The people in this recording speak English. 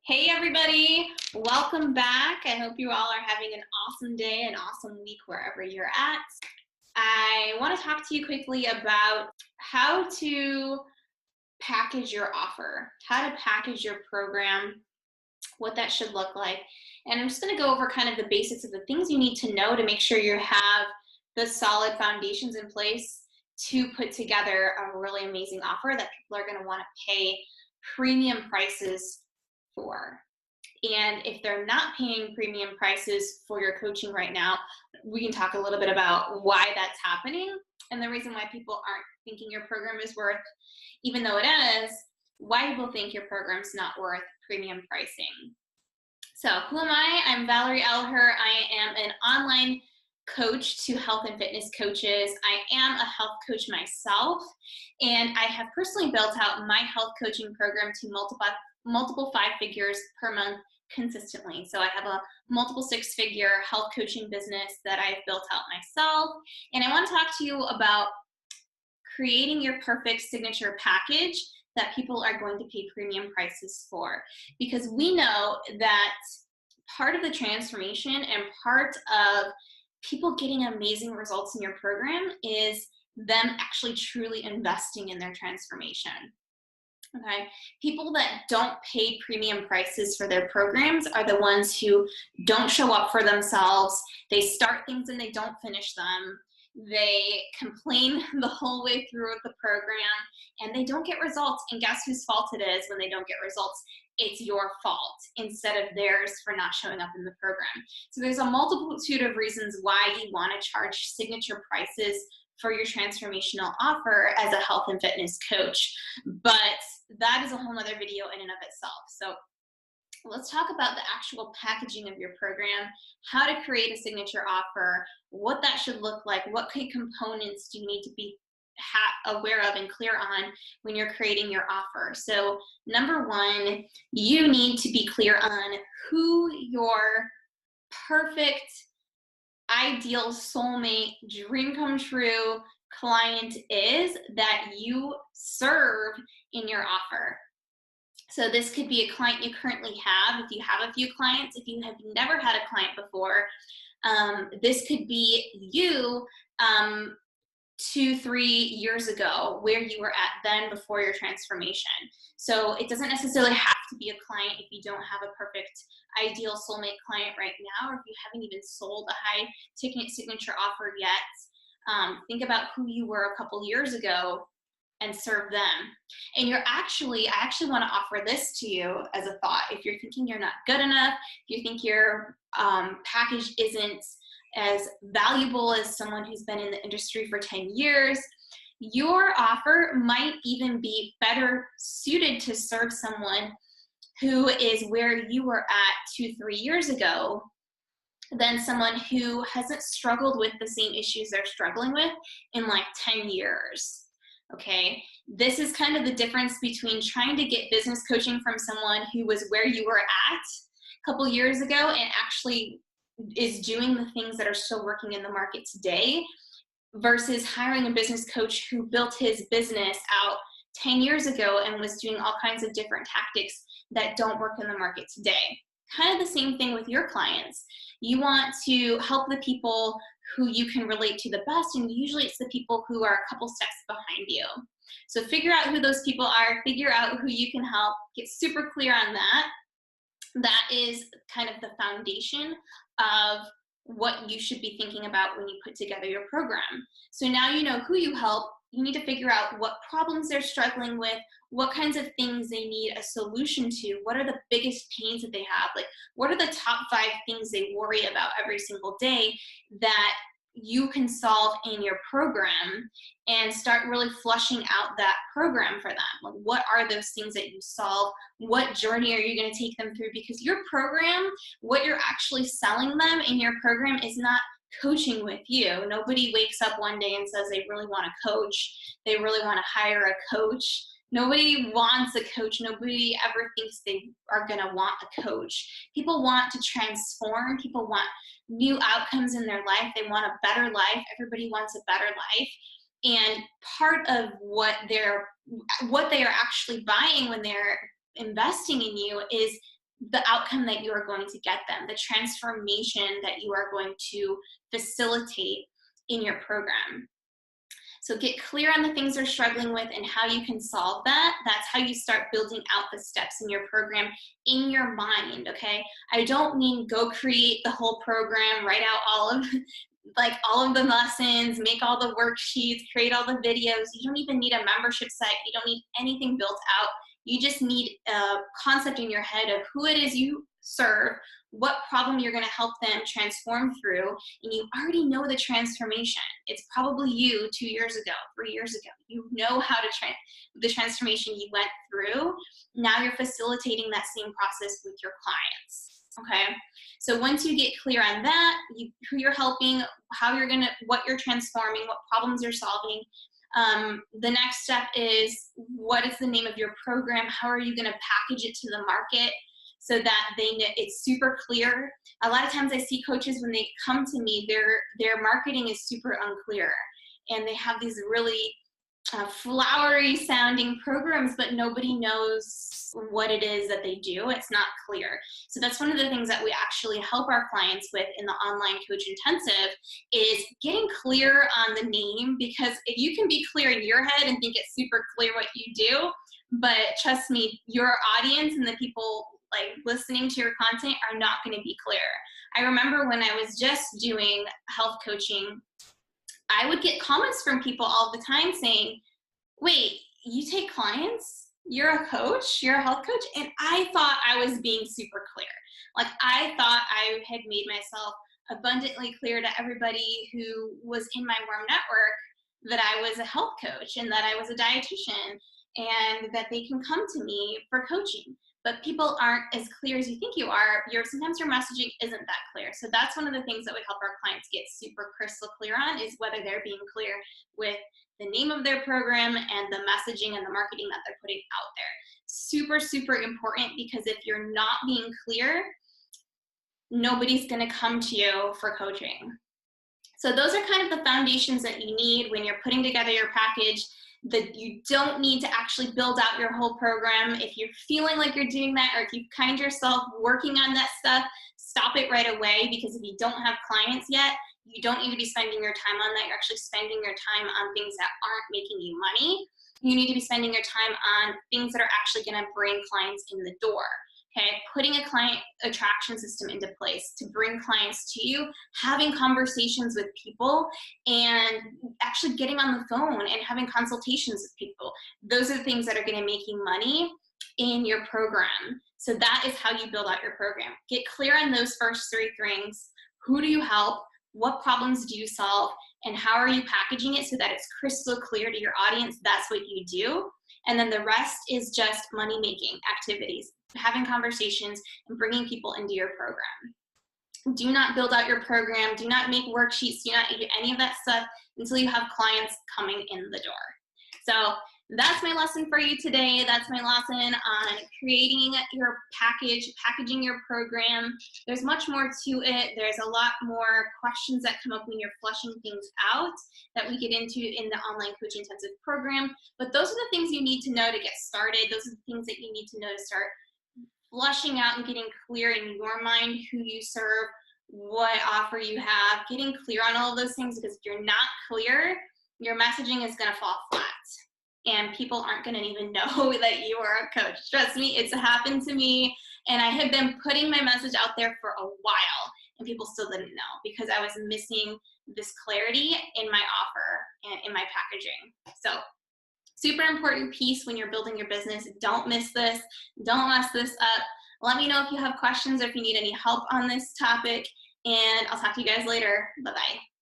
Hey everybody, welcome back. I hope you all are having an awesome day, an awesome week wherever you're at. I want to talk to you quickly about how to package your offer, how to package your program, what that should look like. And I'm just going to go over kind of the basics of the things you need to know to make sure you have the solid foundations in place to put together a really amazing offer that people are going to want to pay premium prices for. And if they're not paying premium prices for your coaching right now, we can talk a little bit about why that's happening and the reason why people aren't thinking your program is worth, even though it is, why people think your program's not worth premium pricing. So who am I? I'm Valerie Elher. I am an online coach to health and fitness coaches. I am a health coach myself, and I have personally built out my health coaching program to multiple 5 figures per month consistently. So I have a multiple 6-figure health coaching business that I've built out myself. And I want to talk to you about creating your perfect signature package that people are going to pay premium prices for. Because we know that part of the transformation and part of people getting amazing results in your program is them actually truly investing in their transformation. Okay, people that don't pay premium prices for their programs are the ones who don't show up for themselves. They start things and they don't finish them. They complain the whole way through the program and they don't get results. And guess whose fault it is when they don't get results? It's your fault instead of theirs for not showing up in the program. So there's a multitude of reasons why you want to charge signature prices for your transformational offer as a health and fitness coach. But that is a whole nother video in and of itself. So let's talk about the actual packaging of your program, how to create a signature offer, what that should look like, what kind of components do you need to be aware of and clear on when you're creating your offer. So number one, you need to be clear on who your perfect, ideal soulmate, dream come true client is that you serve in your offer. So this could be a client you currently have. If you have a few clients, if you have never had a client before, this could be you 2-3 years ago, where you were at then before your transformation. So it doesn't necessarily have to be a client if you don't have a perfect ideal soulmate client right now, or if you haven't even sold a high ticket signature offer yet. Think about who you were a couple years ago and serve them. And I actually want to offer this to you as a thought. If you're thinking you're not good enough, if you think your package isn't as valuable as someone who's been in the industry for 10 years, your offer might even be better suited to serve someone who is where you were at 2-3 years ago than someone who hasn't struggled with the same issues they're struggling with in like 10 years. Okay, this is kind of the difference between trying to get business coaching from someone who was where you were at a couple years ago and actually is doing the things that are still working in the market today, versus hiring a business coach who built his business out 10 years ago and was doing all kinds of different tactics that don't work in the market today. Kind of the same thing with your clients. You want to help the people who you can relate to the best, and usually it's the people who are a couple steps behind you. So figure out who those people are, figure out who you can help, get super clear on that. That is kind of the foundation of what you should be thinking about when you put together your program. So now you know who you help. You need to figure out what problems they're struggling with, what kinds of things they need a solution to, what are the biggest pains that they have, like what are the top 5 things they worry about every single day that you can solve in your program, and start really flushing out that program for them. Like, what are those things that you solve? What journey are you going to take them through? Because your program, what you're actually selling them in your program is not coaching with you. Nobody wakes up one day and says they really want a coach. They really want to hire a coach. Nobody wants a coach. Nobody ever thinks they are going to want a coach. People want to transform. People want new outcomes in their life. They want a better life. Everybody wants a better life. And part of what they are actually buying when they're investing in you is the outcome that you are going to get them, the transformation that you are going to facilitate in your program. So get clear on the things they're struggling with and how you can solve that. That's how you start building out the steps in your program in your mind, okay? I don't mean go create the whole program, write out all of all of the lessons, make all the worksheets, create all the videos. You don't even need a membership site. You don't need anything built out. You just need a concept in your head of who it is you serve, what problem you're going to help them transform through, and you already know the transformation. It's probably you 2 years ago, 3 years ago. You know how to the transformation you went through. Now you're facilitating that same process with your clients. Okay, so once you get clear on that, who you're helping, what you're transforming, what problems you're solving, the next step is, what is the name of your program? How are you going to package it to the market so that they know it's super clear? A lot of times I see coaches, when they come to me, their marketing is super unclear, and they have these really flowery sounding programs, but nobody knows what it is that they do. It's not clear. So that's one of the things that we actually help our clients with in the online coach intensive, is getting clear on the name, because if you can be clear in your head and think it's super clear what you do, but trust me, your audience and the people listening to your content are not going to be clear. I remember when I was just doing health coaching, I would get comments from people all the time saying, wait, you take clients? You're a coach? You're a health coach? And I thought I was being super clear. I thought I had made myself abundantly clear to everybody who was in my warm network that I was a health coach and that I was a dietitian and that they can come to me for coaching. But people aren't as clear as you think you are. Sometimes your messaging isn't that clear. So that's one of the things that we help our clients get super crystal clear on, is whether they're being clear with the name of their program and the messaging and the marketing that they're putting out there. Super, super important, because if you're not being clear, nobody's going to come to you for coaching. So those are kind of the foundations that you need when you're putting together your package. That you don't need to actually build out your whole program. If you're feeling like you're doing that, or if you find yourself working on that stuff, stop it right away, because if you don't have clients yet, you don't need to be spending your time on that. You're actually spending your time on things that aren't making you money. You need to be spending your time on things that are actually going to bring clients in the door. Okay, putting a client attraction system into place to bring clients to you, having conversations with people, and actually getting on the phone and having consultations with people. Those are the things that are going to make you money in your program. So that is how you build out your program. Get clear on those first 3 things. Who do you help? What problems do you solve? And how are you packaging it so that it's crystal clear to your audience that's what you do? And then the rest is just money-making activities, having conversations and bringing people into your program. Do not build out your program. Do not make worksheets. Do not do any of that stuff until you have clients coming in the door. So that's my lesson for you today. That's my lesson on creating your package, packaging your program. There's much more to it. There's a lot more questions that come up when you're fleshing things out that we get into in the online coach intensive program. But those are the things you need to know to get started. Those are the things that you need to know to start flushing out and getting clear in your mind who you serve, what offer you have, getting clear on all of those things, because if you're not clear, your messaging is going to fall flat and people aren't going to even know that you are a coach. Trust me, it's happened to me, and I had been putting my message out there for a while and people still didn't know because I was missing this clarity in my offer and in my packaging. So super important piece when you're building your business. Don't miss this. Don't mess this up. Let me know if you have questions or if you need any help on this topic, and I'll talk to you guys later. Bye-bye.